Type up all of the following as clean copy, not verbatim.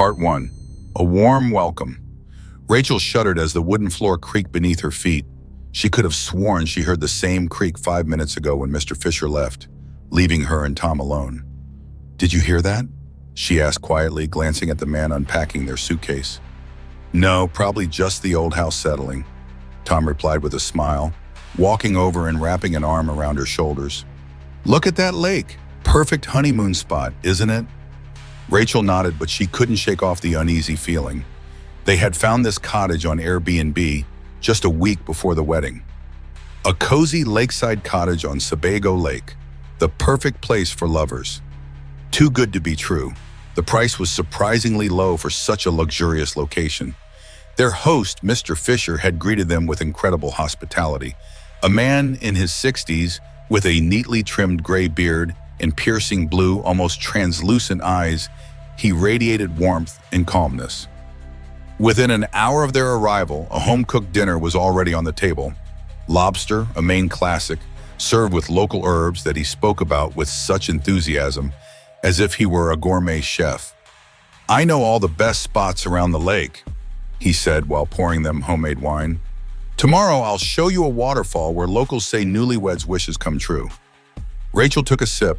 Part 1. A warm welcome. Rachel shuddered as the wooden floor creaked beneath her feet. She could have sworn she heard the same creak 5 minutes ago when Mr. Fisher left, leaving her and Tom alone. "Did you hear that?" she asked quietly, glancing at the man unpacking their suitcase. "No, probably just the old house settling," Tom replied with a smile, walking over and wrapping an arm around her shoulders. "Look at that lake. Perfect honeymoon spot, isn't it?" Rachel nodded, but she couldn't shake off the uneasy feeling. They had found this cottage on Airbnb just a week before the wedding. A cozy lakeside cottage on Sebago Lake, the perfect place for lovers. Too good to be true. The price was surprisingly low for such a luxurious location. Their host, Mr. Fisher, had greeted them with incredible hospitality. A man in his 60s with a neatly trimmed gray beard and piercing blue, almost translucent eyes, he radiated warmth and calmness. Within an hour of their arrival, a home-cooked dinner was already on the table. Lobster, a main classic, served with local herbs that he spoke about with such enthusiasm, as if he were a gourmet chef. "I know all the best spots around the lake," he said while pouring them homemade wine. "Tomorrow I'll show you a waterfall where locals say newlyweds' wishes come true." Rachel took a sip.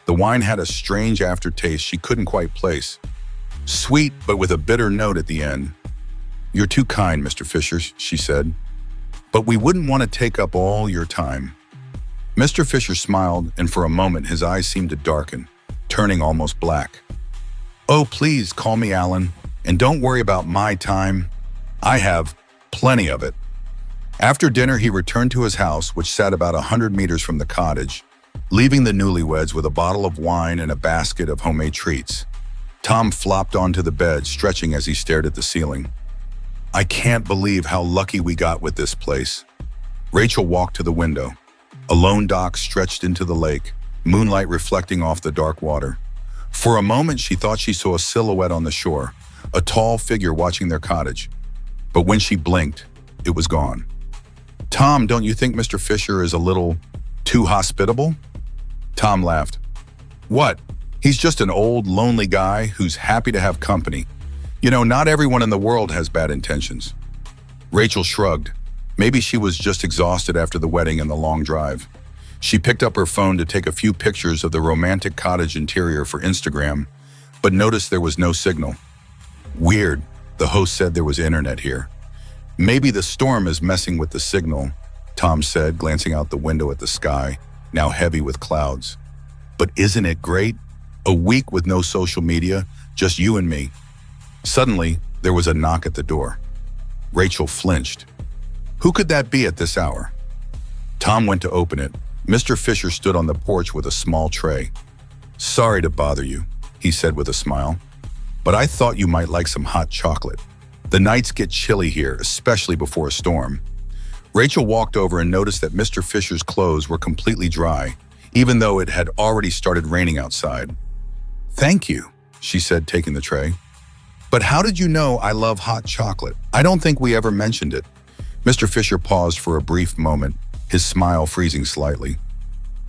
The wine had a strange aftertaste she couldn't quite place. Sweet, but with a bitter note at the end. "You're too kind, Mr. Fisher," she said. "But we wouldn't want to take up all your time." Mr. Fisher smiled, and for a moment his eyes seemed to darken, turning almost black. "Oh, please call me Alan, and don't worry about my time. I have plenty of it." After dinner, he returned to his house, which sat about 100 meters from the cottage, leaving the newlyweds with a bottle of wine and a basket of homemade treats. Tom flopped onto the bed, stretching as he stared at the ceiling. "I can't believe how lucky we got with this place." Rachel walked to the window. A lone dock stretched into the lake, moonlight reflecting off the dark water. For a moment, she thought she saw a silhouette on the shore, a tall figure watching their cottage. But when she blinked, it was gone. "Tom, don't you think Mr. Fisher is a little too hospitable?" Tom laughed. "What? He's just an old, lonely guy who's happy to have company. You know, not everyone in the world has bad intentions." Rachel shrugged. Maybe she was just exhausted after the wedding and the long drive. She picked up her phone to take a few pictures of the romantic cottage interior for Instagram, but noticed there was no signal. "Weird," the host said there was internet here. "Maybe the storm is messing with the signal," Tom said, glancing out the window at the sky, now heavy with clouds. "But isn't it great? A week with no social media, just you and me." Suddenly, there was a knock at the door. Rachel flinched. Who could that be at this hour? Tom went to open it. Mr. Fisher stood on the porch with a small tray. "Sorry to bother you," he said with a smile, "but I thought you might like some hot chocolate. The nights get chilly here, especially before a storm." Rachel walked over and noticed that Mr. Fisher's clothes were completely dry, even though it had already started raining outside. "Thank you," she said, taking the tray. "But how did you know I love hot chocolate? I don't think we ever mentioned it." Mr. Fisher paused for a brief moment, his smile freezing slightly.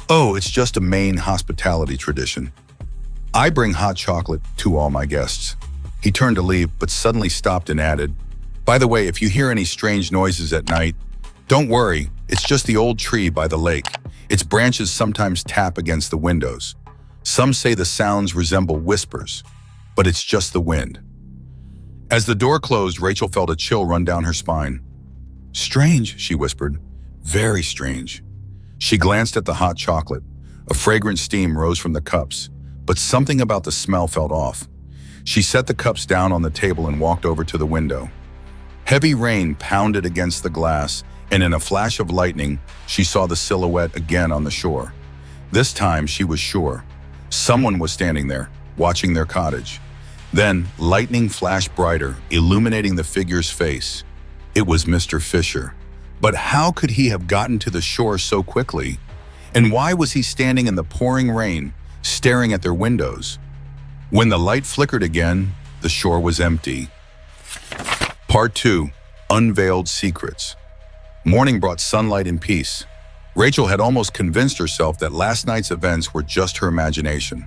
"Oh, it's just a Maine hospitality tradition. I bring hot chocolate to all my guests." He turned to leave, but suddenly stopped and added, "By the way, if you hear any strange noises at night, don't worry, it's just the old tree by the lake. Its branches sometimes tap against the windows. Some say the sounds resemble whispers, but it's just the wind." As the door closed, Rachel felt a chill run down her spine. "Strange," she whispered. "Very strange." She glanced at the hot chocolate. A fragrant steam rose from the cups, but something about the smell felt off. She set the cups down on the table and walked over to the window. Heavy rain pounded against the glass, and in a flash of lightning, she saw the silhouette again on the shore. This time, she was sure. Someone was standing there, watching their cottage. Then, lightning flashed brighter, illuminating the figure's face. It was Mr. Fisher. But how could he have gotten to the shore so quickly? And why was he standing in the pouring rain, staring at their windows? When the light flickered again, the shore was empty. Part 2. Unveiled Secrets. Morning brought sunlight and peace. Rachel had almost convinced herself that last night's events were just her imagination.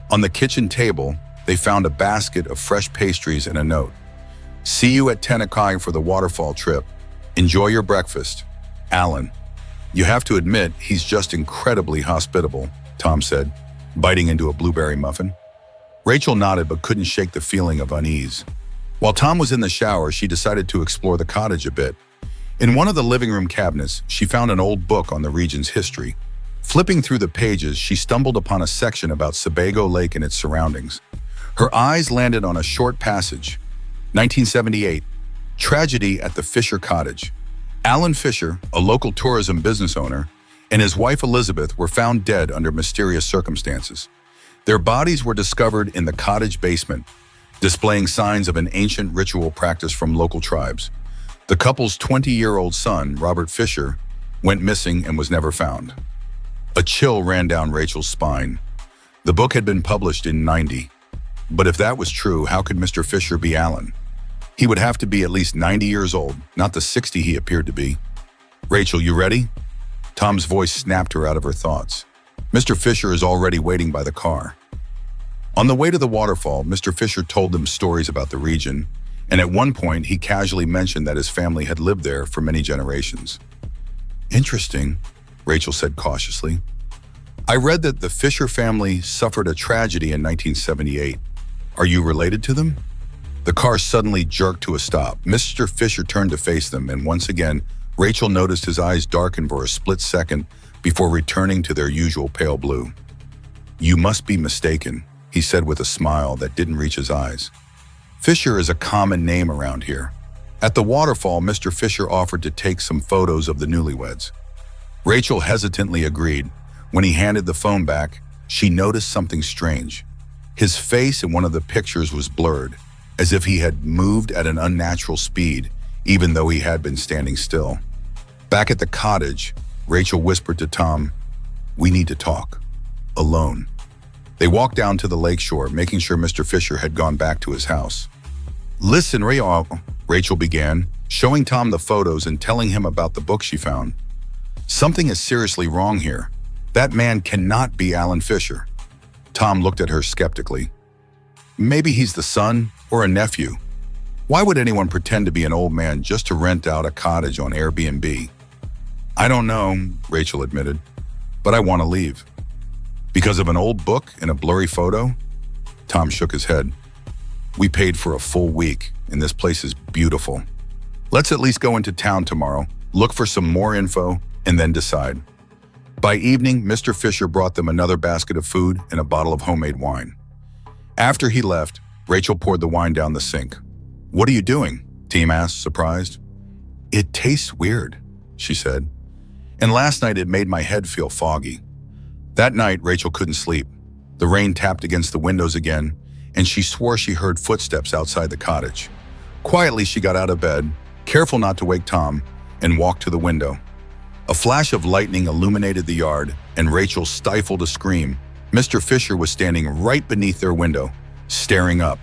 On the kitchen table, they found a basket of fresh pastries and a note. "See you at 10 o'clock for the waterfall trip. Enjoy your breakfast. Alan." "You have to admit, he's just incredibly hospitable," Tom said, biting into a blueberry muffin. Rachel nodded but couldn't shake the feeling of unease. While Tom was in the shower, she decided to explore the cottage a bit. In one of the living room cabinets, she found an old book on the region's history. Flipping through the pages, she stumbled upon a section about Sebago Lake and its surroundings. Her eyes landed on a short passage. 1978, tragedy at the Fisher Cottage. Alan Fisher, a local tourism business owner, and his wife Elizabeth were found dead under mysterious circumstances. Their bodies were discovered in the cottage basement, displaying signs of an ancient ritual practice from local tribes. The couple's 20-year-old son, Robert Fisher, went missing and was never found. A chill ran down Rachel's spine. The book had been published in '90. But if that was true, how could Mr. Fisher be Alan? He would have to be at least 90 years old, not the 60 he appeared to be. "Rachel, you ready?" Tom's voice snapped her out of her thoughts. "Mr. Fisher is already waiting by the car." On the way to the waterfall, Mr. Fisher told them stories about the region, and at one point he casually mentioned that his family had lived there for many generations. "Interesting," Rachel said cautiously. "I read that the Fisher family suffered a tragedy in 1978. Are you related to them?" The car suddenly jerked to a stop. Mr. Fisher turned to face them, and once again, Rachel noticed his eyes darken for a split second before returning to their usual pale blue. "You must be mistaken," he said with a smile that didn't reach his eyes. "Fisher is a common name around here." At the waterfall, Mr. Fisher offered to take some photos of the newlyweds. Rachel hesitantly agreed. When he handed the phone back, she noticed something strange. His face in one of the pictures was blurred, as if he had moved at an unnatural speed, even though he had been standing still. Back at the cottage, Rachel whispered to Tom, "We need to talk. Alone." They walked down to the lakeshore, making sure Mr. Fisher had gone back to his house. "Listen, Rachel began, showing Tom the photos and telling him about the book she found. "Something is seriously wrong here. That man cannot be Alan Fisher." Tom looked at her skeptically. "Maybe he's the son or a nephew. Why would anyone pretend to be an old man just to rent out a cottage on Airbnb?" "I don't know," Rachel admitted, "but I want to leave." "Because of an old book and a blurry photo?" Tom shook his head. "We paid for a full week, and this place is beautiful. Let's at least go into town tomorrow, look for some more info, and then decide." By evening, Mr. Fisher brought them another basket of food and a bottle of homemade wine. After he left, Rachel poured the wine down the sink. "What are you doing?" Tim asked, surprised. "It tastes weird," she said. "And last night it made my head feel foggy." That night, Rachel couldn't sleep. The rain tapped against the windows again, and she swore she heard footsteps outside the cottage. Quietly, she got out of bed, careful not to wake Tom, and walked to the window. A flash of lightning illuminated the yard, and Rachel stifled a scream. Mr. Fisher was standing right beneath their window, staring up.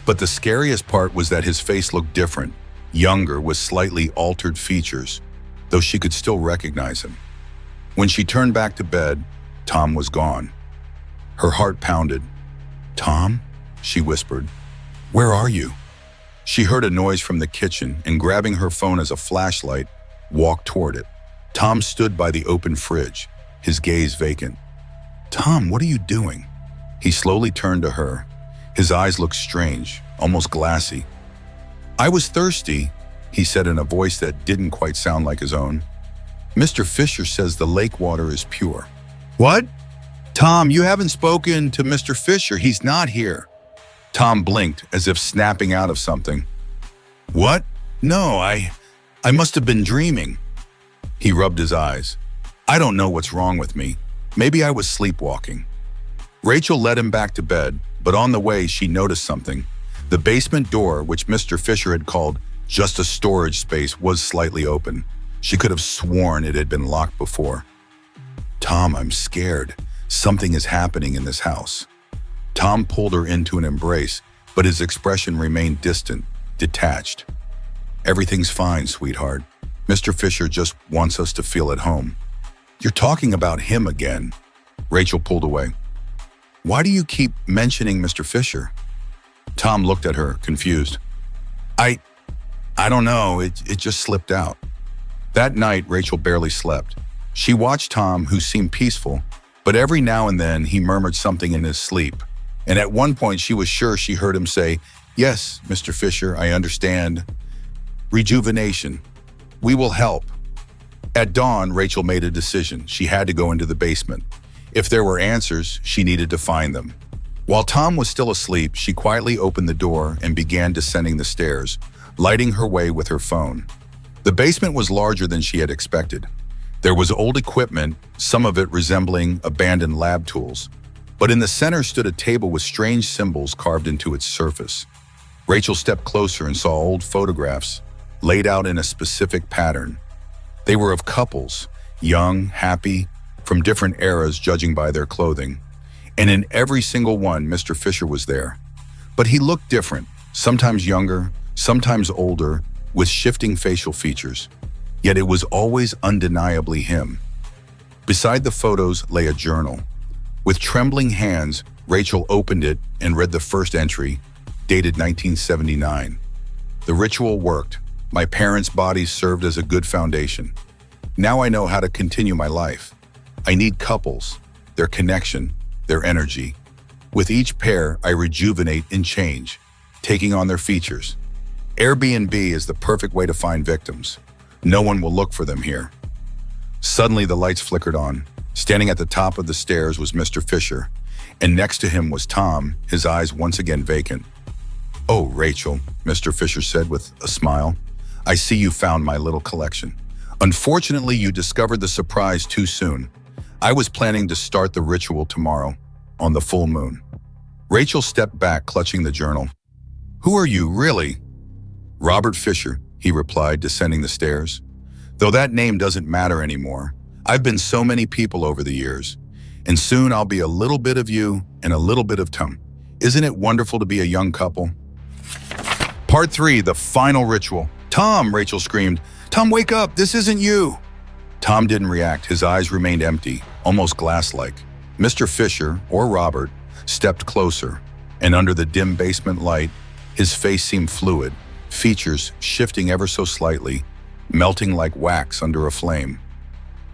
But the scariest part was that his face looked different, younger with slightly altered features, though she could still recognize him. When she turned back to bed, Tom was gone. Her heart pounded. "Tom?" she whispered. "Where are you?" She heard a noise from the kitchen and, grabbing her phone as a flashlight, walked toward it. Tom stood by the open fridge, his gaze vacant. "Tom, what are you doing?" He slowly turned to her. His eyes looked strange, almost glassy. "I was thirsty," he said in a voice that didn't quite sound like his own. "Mr. Fisher says the lake water is pure." "What?" "Tom, you haven't spoken to Mr. Fisher. He's not here." Tom blinked, as if snapping out of something. "What? No, I must have been dreaming." He rubbed his eyes. "I don't know what's wrong with me. Maybe I was sleepwalking." Rachel led him back to bed, but on the way she noticed something. The basement door, which Mr. Fisher had called just a storage space, was slightly open. She could have sworn it had been locked before. "Tom, I'm scared. Something is happening in this house." Tom pulled her into an embrace, but his expression remained distant, detached. "Everything's fine, sweetheart. Mr. Fisher just wants us to feel at home." "You're talking about him again." Rachel pulled away. Why do you keep mentioning Mr. Fisher? Tom looked at her, confused. I don't know, it just slipped out. That night, Rachel barely slept. She watched Tom, who seemed peaceful, but every now and then he murmured something in his sleep. And at one point she was sure she heard him say, "Yes, Mr. Fisher, I understand. Rejuvenation. We will help." At dawn, Rachel made a decision. She had to go into the basement. If there were answers, she needed to find them. While Tom was still asleep, she quietly opened the door and began descending the stairs, lighting her way with her phone. The basement was larger than she had expected. There was old equipment, some of it resembling abandoned lab tools. But in the center stood a table with strange symbols carved into its surface. Rachel stepped closer and saw old photographs laid out in a specific pattern. They were of couples, young, happy, from different eras judging by their clothing. And in every single one, Mr. Fisher was there. But he looked different, sometimes younger, sometimes older, with shifting facial features. Yet it was always undeniably him. Beside the photos lay a journal. With trembling hands, Rachel opened it and read the first entry, dated 1979. The ritual worked. My parents' bodies served as a good foundation. Now I know how to continue my life. I need couples, their connection, their energy. With each pair, I rejuvenate and change, taking on their features. Airbnb is the perfect way to find victims. No one will look for them here. Suddenly, the lights flickered on. Standing at the top of the stairs was Mr. Fisher, and next to him was Tom, his eyes once again vacant. "Oh, Rachel," Mr. Fisher said with a smile, "I see you found my little collection. Unfortunately, you discovered the surprise too soon. I was planning to start the ritual tomorrow, on the full moon." Rachel stepped back, clutching the journal. "Who are you, really?" "Robert Fisher," he replied, descending the stairs. "Though that name doesn't matter anymore. I've been so many people over the years, and soon I'll be a little bit of you and a little bit of Tom. Isn't it wonderful to be a young couple?" Part 3, the final ritual. "Tom," Rachel screamed. "Tom, wake up, this isn't you." Tom didn't react. His eyes remained empty, almost glass-like. Mr. Fisher, or Robert, stepped closer, and under the dim basement light, his face seemed fluid, features shifting ever so slightly, melting like wax under a flame.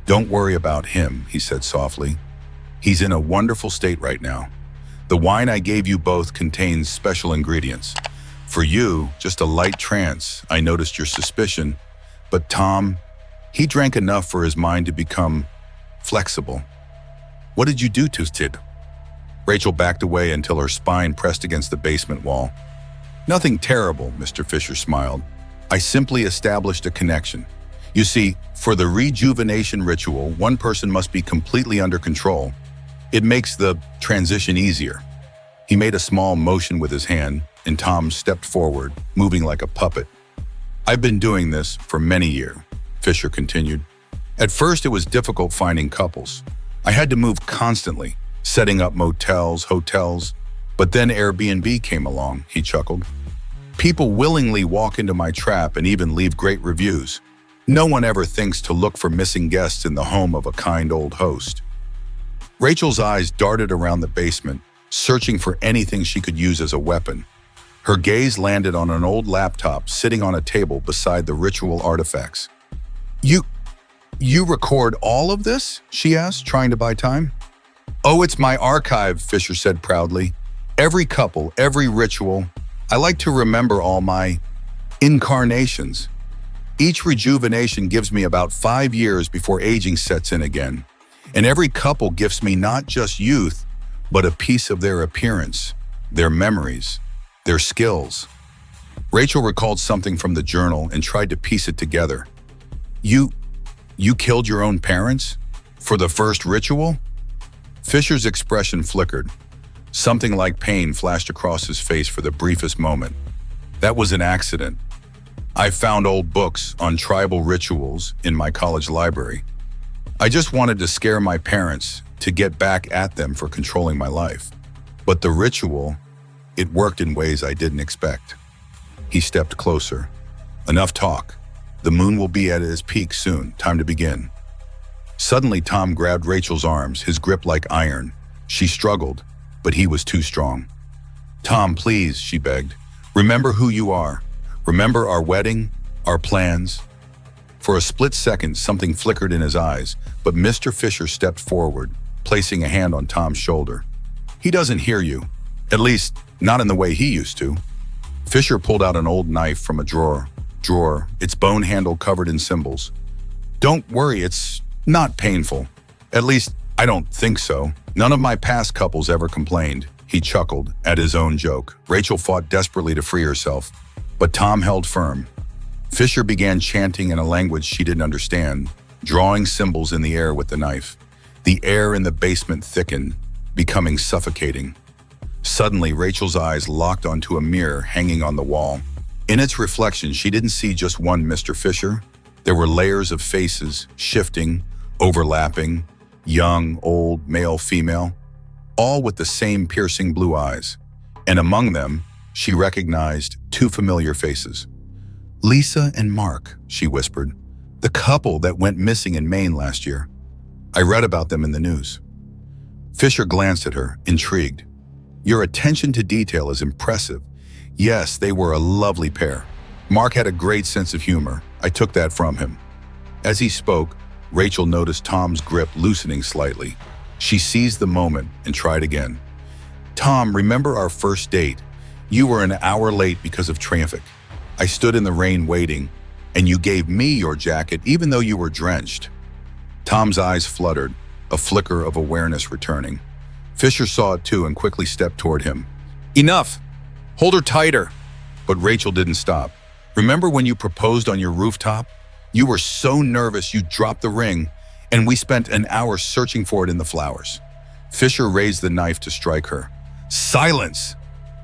"Don't worry about him," he said softly. "He's in a wonderful state right now. The wine I gave you both contains special ingredients. For you, just a light trance. I noticed your suspicion. But Tom, he drank enough for his mind to become flexible. What did you do to Tid?" Rachel backed away until her spine pressed against the basement wall. "Nothing terrible," Mr. Fisher smiled. "I simply established a connection. You see, for the rejuvenation ritual, one person must be completely under control. It makes the transition easier." He made a small motion with his hand, and Tom stepped forward, moving like a puppet. "I've been doing this for many years," Fisher continued. "At first, it was difficult finding couples. I had to move constantly, setting up motels, hotels. But then Airbnb came along," he chuckled. "People willingly walk into my trap and even leave great reviews. No one ever thinks to look for missing guests in the home of a kind old host." Rachel's eyes darted around the basement, searching for anything she could use as a weapon. Her gaze landed on an old laptop sitting on a table beside the ritual artifacts. You record all of this?" she asked, trying to buy time. "Oh, it's my archive," Fisher said proudly. "Every couple, every ritual. I like to remember all my incarnations. Each rejuvenation gives me about 5 years before aging sets in again. And every couple gives me not just youth, but a piece of their appearance, their memories, their skills." Rachel recalled something from the journal and tried to piece it together. You killed your own parents? For the first ritual?" Fisher's expression flickered. Something like pain flashed across his face for the briefest moment. "That was an accident. I found old books on tribal rituals in my college library. I just wanted to scare my parents, to get back at them for controlling my life. But the ritual, it worked in ways I didn't expect." He stepped closer. "Enough talk. The moon will be at its peak soon. Time to begin." Suddenly, Tom grabbed Rachel's arms, his grip like iron. She struggled, but he was too strong. "Tom, please," she begged. "Remember who you are. Remember our wedding, our plans." For a split second, something flickered in his eyes, but Mr. Fisher stepped forward, placing a hand on Tom's shoulder. "He doesn't hear you. At least, not in the way he used to." Fisher pulled out an old knife from a drawer, its bone handle covered in symbols. "Don't worry, it's not painful. At least, I don't think so. None of my past couples ever complained." He chuckled at his own joke. Rachel fought desperately to free herself, but Tom held firm. Fisher began chanting in a language she didn't understand, drawing symbols in the air with the knife. The air in the basement thickened, becoming suffocating. Suddenly, Rachel's eyes locked onto a mirror hanging on the wall. In its reflection, she didn't see just one Mr. Fisher. There were layers of faces, shifting, overlapping, young, old, male, female, all with the same piercing blue eyes. And among them, she recognized two familiar faces. "Lisa and Mark," she whispered, "the couple that went missing in Maine last year. I read about them in the news." Fisher glanced at her, intrigued. "Your attention to detail is impressive. Yes, they were a lovely pair. Mark had a great sense of humor. I took that from him." As he spoke, Rachel noticed Tom's grip loosening slightly. She seized the moment and tried again. "Tom, remember our first date? You were an hour late because of traffic. I stood in the rain waiting, and you gave me your jacket even though you were drenched." Tom's eyes fluttered, a flicker of awareness returning. Fisher saw it too and quickly stepped toward him. "Enough! Hold her tighter!" But Rachel didn't stop. "Remember when you proposed on your rooftop? You were so nervous you dropped the ring, and we spent an hour searching for it in the flowers." Fisher raised the knife to strike her. "Silence!"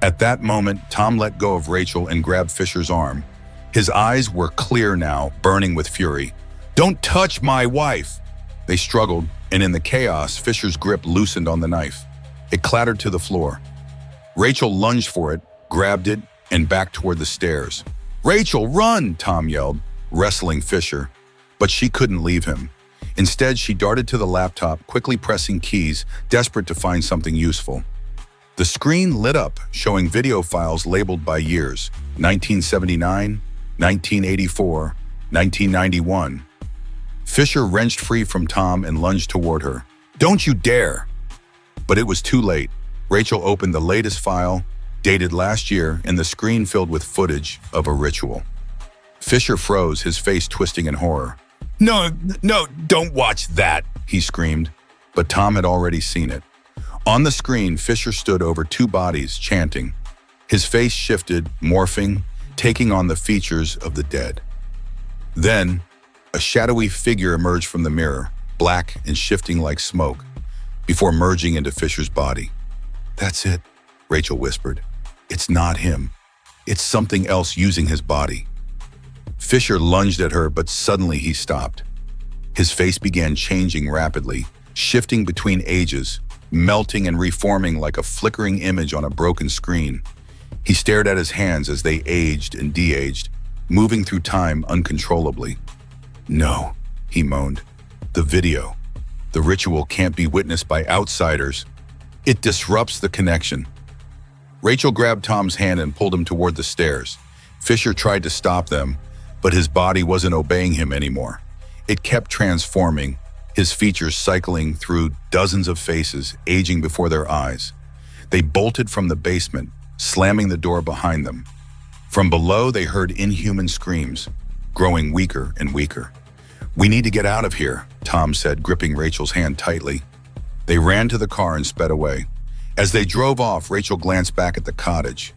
At that moment, Tom let go of Rachel and grabbed Fisher's arm. His eyes were clear now, burning with fury. "Don't touch my wife!" They struggled, and in the chaos, Fisher's grip loosened on the knife. It clattered to the floor. Rachel lunged for it, grabbed it, and backed toward the stairs. "Rachel, run!" Tom yelled, wrestling Fisher. But she couldn't leave him. Instead, she darted to the laptop, quickly pressing keys, desperate to find something useful. The screen lit up, showing video files labeled by years: 1979, 1984, 1991. Fisher wrenched free from Tom and lunged toward her. "Don't you dare!" But it was too late. Rachel opened the latest file, dated last year, and the screen filled with footage of a ritual. Fisher froze, his face twisting in horror. No, don't watch that," he screamed. But Tom had already seen it. On the screen, Fisher stood over two bodies, chanting. His face shifted, morphing, taking on the features of the dead. Then, a shadowy figure emerged from the mirror, black and shifting like smoke, before merging into Fisher's body. "That's it," Rachel whispered. "It's not him. It's something else using his body." Fisher lunged at her, but suddenly he stopped. His face began changing rapidly, shifting between ages, melting and reforming like a flickering image on a broken screen. He stared at his hands as they aged and de-aged, moving through time uncontrollably. "No," he moaned. "The video. The ritual can't be witnessed by outsiders. It disrupts the connection." Rachel grabbed Tom's hand and pulled him toward the stairs. Fisher tried to stop them, but his body wasn't obeying him anymore. It kept transforming, his features cycling through dozens of faces, aging before their eyes. They bolted from the basement, slamming the door behind them. From below, they heard inhuman screams, growing weaker and weaker. "We need to get out of here," Tom said, gripping Rachel's hand tightly. They ran to the car and sped away. As they drove off, Rachel glanced back at the cottage.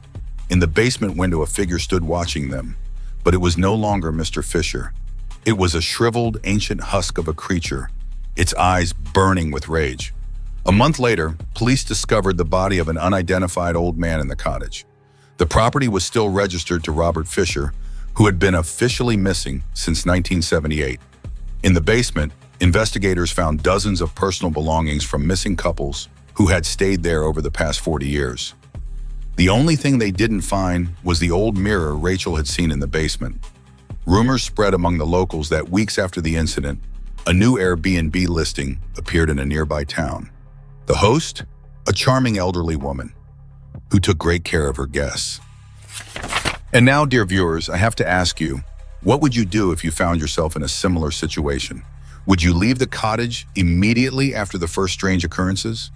In the basement window, a figure stood watching them. But it was no longer Mr. Fisher. It was a shriveled, ancient husk of a creature, its eyes burning with rage. A month later, police discovered the body of an unidentified old man in the cottage. The property was still registered to Robert Fisher, who had been officially missing since 1978. In the basement, investigators found dozens of personal belongings from missing couples who had stayed there over the past 40 years. The only thing they didn't find was the old mirror Rachel had seen in the basement. Rumors spread among the locals that weeks after the incident, a new Airbnb listing appeared in a nearby town. The host? a charming elderly woman who took great care of her guests. And now, dear viewers, I have to ask you, what would you do if you found yourself in a similar situation? Would you leave the cottage immediately after the first strange occurrences?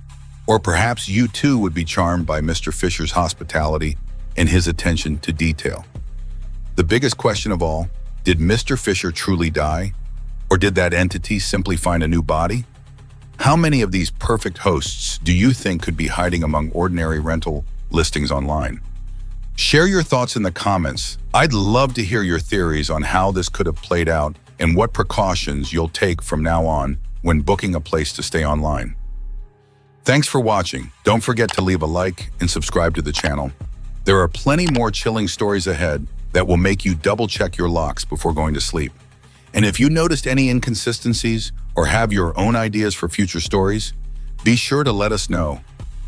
Or perhaps you too would be charmed by Mr. Fisher's hospitality and his attention to detail. The biggest question of all, did Mr. Fisher truly die? Or did that entity simply find a new body? How many of these perfect hosts do you think could be hiding among ordinary rental listings online? Share your thoughts in the comments. I'd love to hear your theories on how this could have played out and what precautions you'll take from now on when booking a place to stay online. Thanks for watching. Don't forget to leave a like and subscribe to the channel. There are plenty more chilling stories ahead that will make you double-check your locks before going to sleep. And if you noticed any inconsistencies or have your own ideas for future stories, be sure to let us know.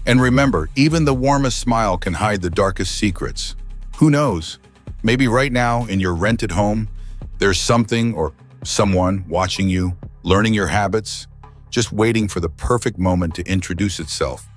And remember, even the warmest smile can hide the darkest secrets. Who knows? Maybe right now in your rented home, there's something or someone watching you, learning your habits, just waiting for the perfect moment to introduce itself.